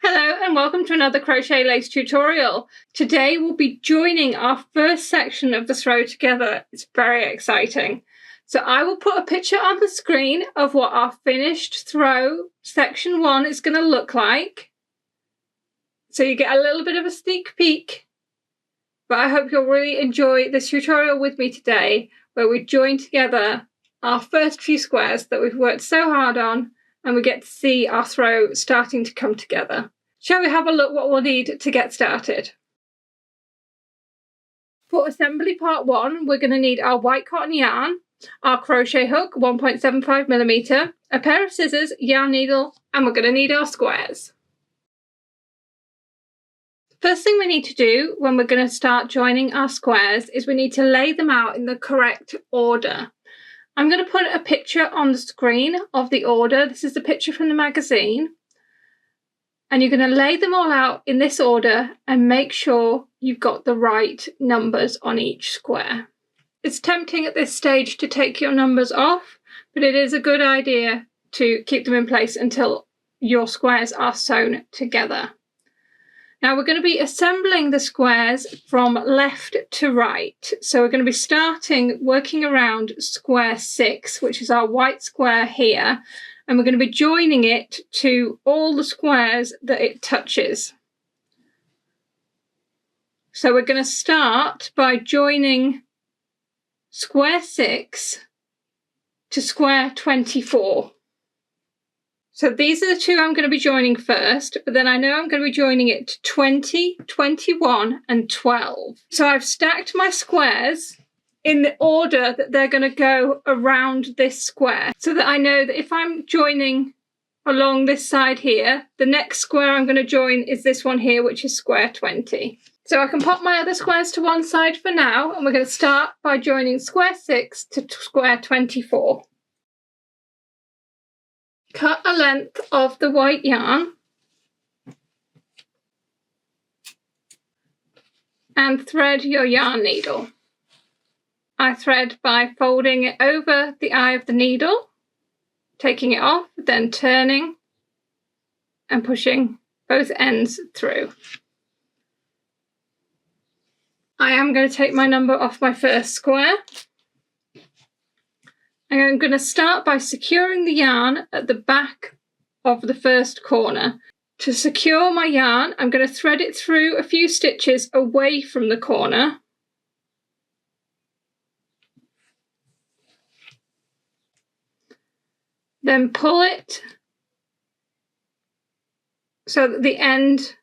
Hello and welcome to another crochet lace tutorial. Today we'll be joining our first section of the throw together. It's very exciting. So I will put a picture on the screen of what our finished throw section 1 is going to look like. So you get a little bit of a sneak peek. But I hope you'll really enjoy this tutorial with me today, where we join together our first few squares that we've worked so hard on, and we get to see our throw starting to come together. Shall we have a look what we'll need to get started? For assembly part 1, we're going to need our white cotton yarn, our crochet hook 1.75mm, a pair of scissors, yarn needle, and we're going to need our squares. First thing we need to do when we're going to start joining our squares is we need to lay them out in the correct order. I'm going to put a picture on the screen of the order. This is the picture from the magazine. And you're going to lay them all out in this order and make sure you've got the right numbers on each square. It's tempting at this stage to take your numbers off, but it is a good idea to keep them in place until your squares are sewn together. Now we're going to be assembling the squares from left to right. So we're going to be starting working around square 6, which is our white square here. And we're going to be joining it to all the squares that it touches. So we're going to start by joining square 6 to square 24. So these are the two I'm going to be joining first, but then I know I'm going to be joining it to 20, 21 and 12. So I've stacked my squares in the order that they're going to go around this square, so that I know that if I'm joining along this side here, the next square I'm going to join is this one here, which is square 20. So I can pop my other squares to one side for now, and we're going to start by joining square 6 to square 24. Cut a length of the white yarn and thread your yarn needle. I thread by folding it over the eye of the needle, taking it off, then turning and pushing both ends through. I am going to take my number off my first square. And I'm going to start by securing the yarn at the back of the first corner. To secure my yarn, I'm going to thread it through a few stitches away from the corner. Then pull it so that the end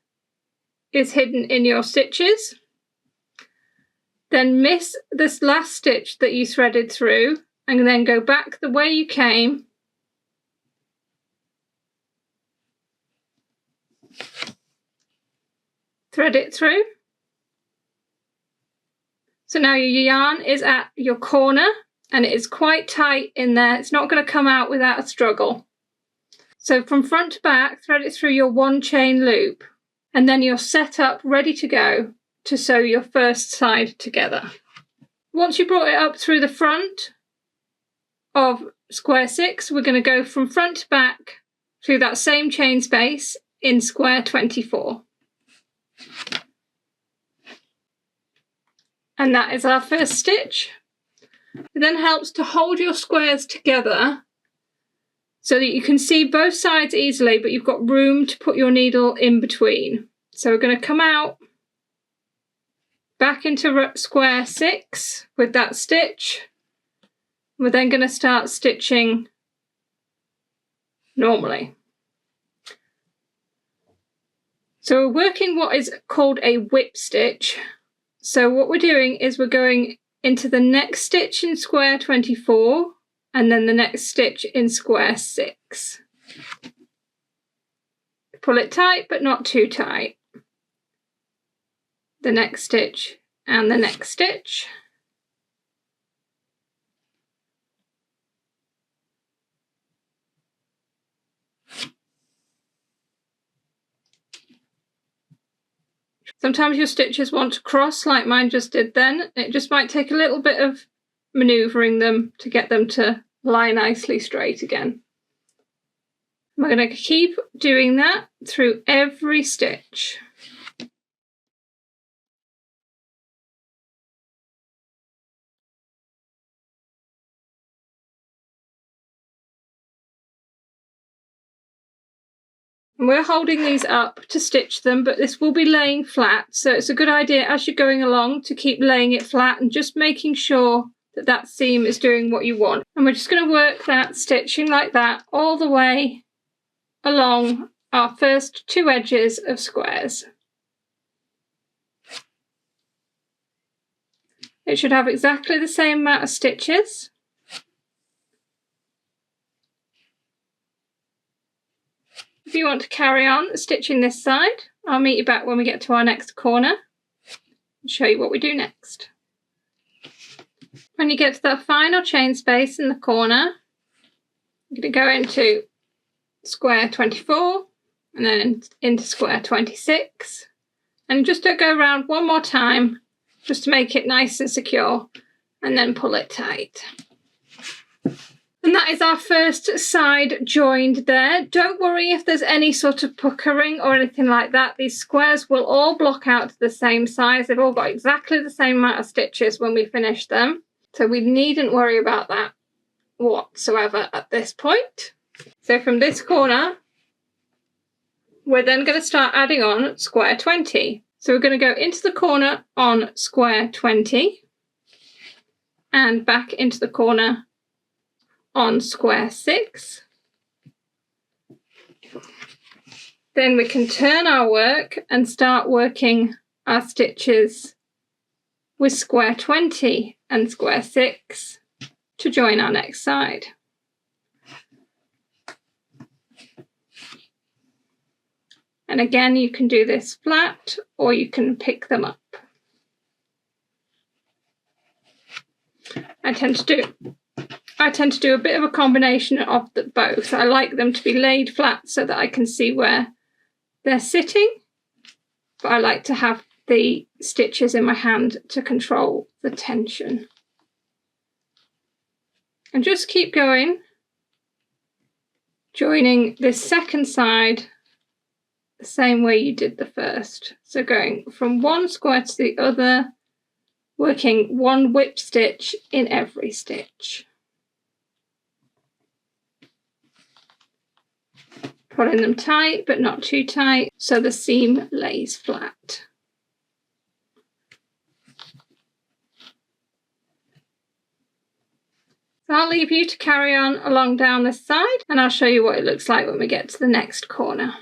is hidden in your stitches. Then miss this last stitch that you threaded through and then go back the way you came. Thread it through. So now your yarn is at your corner and it is quite tight in there. It's not going to come out without a struggle. So from front to back, thread it through your 1 chain loop, and then you're set up ready to go to sew your first side together. Once you brought it up through the front of square 6, we're going to go from front to back through that same chain space in square 24. And that is our first stitch. It then helps to hold your squares together so that you can see both sides easily, but you've got room to put your needle in between. So we're going to come out back into square 6 with that stitch. We're then going to start stitching normally. So we're working what is called a whip stitch. So what we're doing is we're going into the next stitch in square 24 and then the next stitch in square 6. Pull it tight but not too tight. The next stitch and the next stitch. Sometimes your stitches want to cross like mine just did then. It just might take a little bit of manoeuvring them to get them to lie nicely straight again. We're going to keep doing that through every stitch. And we're holding these up to stitch them, but this will be laying flat, so it's a good idea as you're going along to keep laying it flat and just making sure that that seam is doing what you want. And we're just going to work that stitching like that all the way along our first 2 edges of squares. It should have exactly the same amount of stitches. If you want to carry on stitching this side, I'll meet you back when we get to our next corner and show you what we do next. When you get to that final chain space in the corner, you're going to go into square 24 and then into square 26, and just go around one more time just to make it nice and secure, and then pull it tight. And that is our first side joined there. Don't worry if there's any sort of puckering or anything like that. These squares will all block out to the same size. They've all got exactly the same amount of stitches when we finish them. So we needn't worry about that whatsoever at this point. So from this corner, we're then going to start adding on square 20. So we're going to go into the corner on square 20 and back into the corner on square 6. Then we can turn our work and start working our stitches with square 20 and square 6 to join our next side. And again, you can do this flat or you can pick them up. I tend to do a bit of a combination of both. I like them to be laid flat so that I can see where they're sitting, but I like to have the stitches in my hand to control the tension. And just keep going, joining this second side the same way you did the first. So going from one square to the other, working one whip stitch in every stitch. Pulling them tight, but not too tight, so the seam lays flat. So I'll leave you to carry on along down this side, and I'll show you what it looks like when we get to the next corner.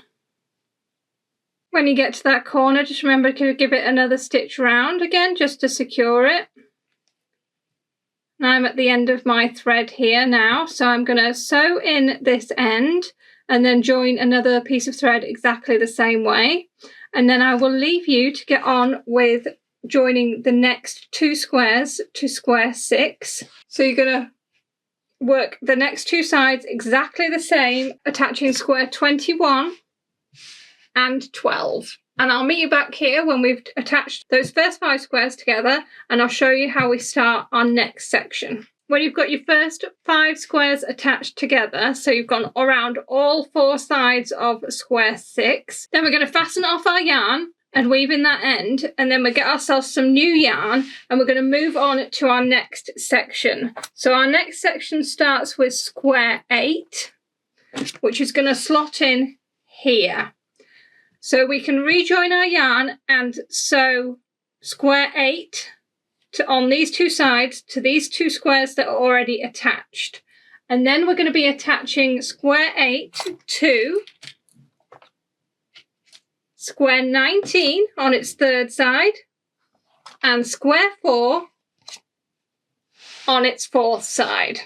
When you get to that corner, just remember to give it another stitch round again, just to secure it. And I'm at the end of my thread here now, so I'm going to sew in this end and then join another piece of thread exactly the same way. And then I will leave you to get on with joining the next 2 squares to square 6. So you're going to work the next 2 sides exactly the same, attaching square 21 and 12. And I'll meet you back here when we've attached those first 5 squares together, and I'll show you how we start our next section. When you've got your first 5 squares attached together, so you've gone around all 4 sides of square 6, then we're going to fasten off our yarn and weave in that end, and then we'll get ourselves some new yarn and we're going to move on to our next section. So our next section starts with square 8, which is going to slot in here. So we can rejoin our yarn and sew square 8 on these 2 sides to these 2 squares that are already attached. And then we're going to be attaching square 8 to square 19 on its 3rd side and square 4 on its 4th side.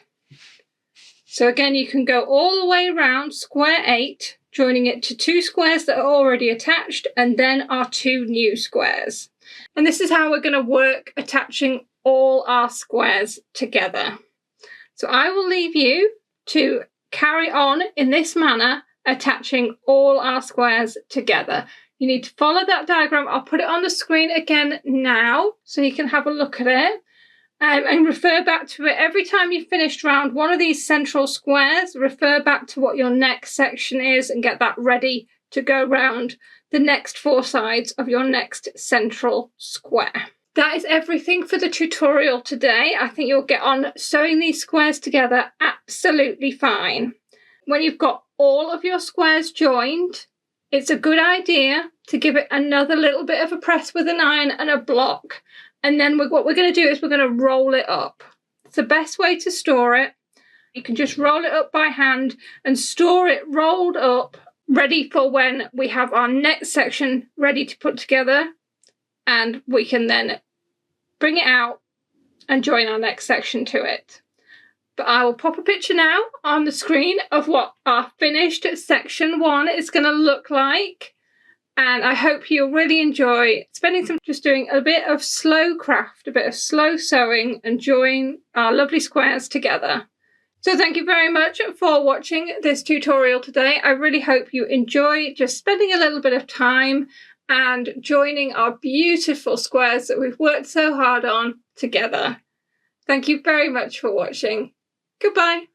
So again, you can go all the way around square 8, joining it to 2 squares that are already attached and then our 2 new squares. And this is how we're going to work attaching all our squares together. So I will leave you to carry on in this manner, attaching all our squares together. You need to follow that diagram. I'll put it on the screen again now so you can have a look at it. and refer back to it. Every time you've finished round one of these central squares, refer back to what your next section is and get that ready to go round the next 4 sides of your next central square. That is everything for the tutorial today. I think you'll get on sewing these squares together absolutely fine. When you've got all of your squares joined, it's a good idea to give it another little bit of a press with an iron and a block. And then what we're going to do is we're going to roll it up. It's the best way to store it. You can just roll it up by hand and store it rolled up, ready for when we have our next section ready to put together. And we can then bring it out and join our next section to it. But I will pop a picture now on the screen of what our finished section 1 is going to look like. And I hope you'll really enjoy spending some just doing a bit of slow craft, a bit of slow sewing, and join our lovely squares together. So thank you very much for watching this tutorial today. I really hope you enjoy just spending a little bit of time and joining our beautiful squares that we've worked so hard on together. Thank you very much for watching. Goodbye.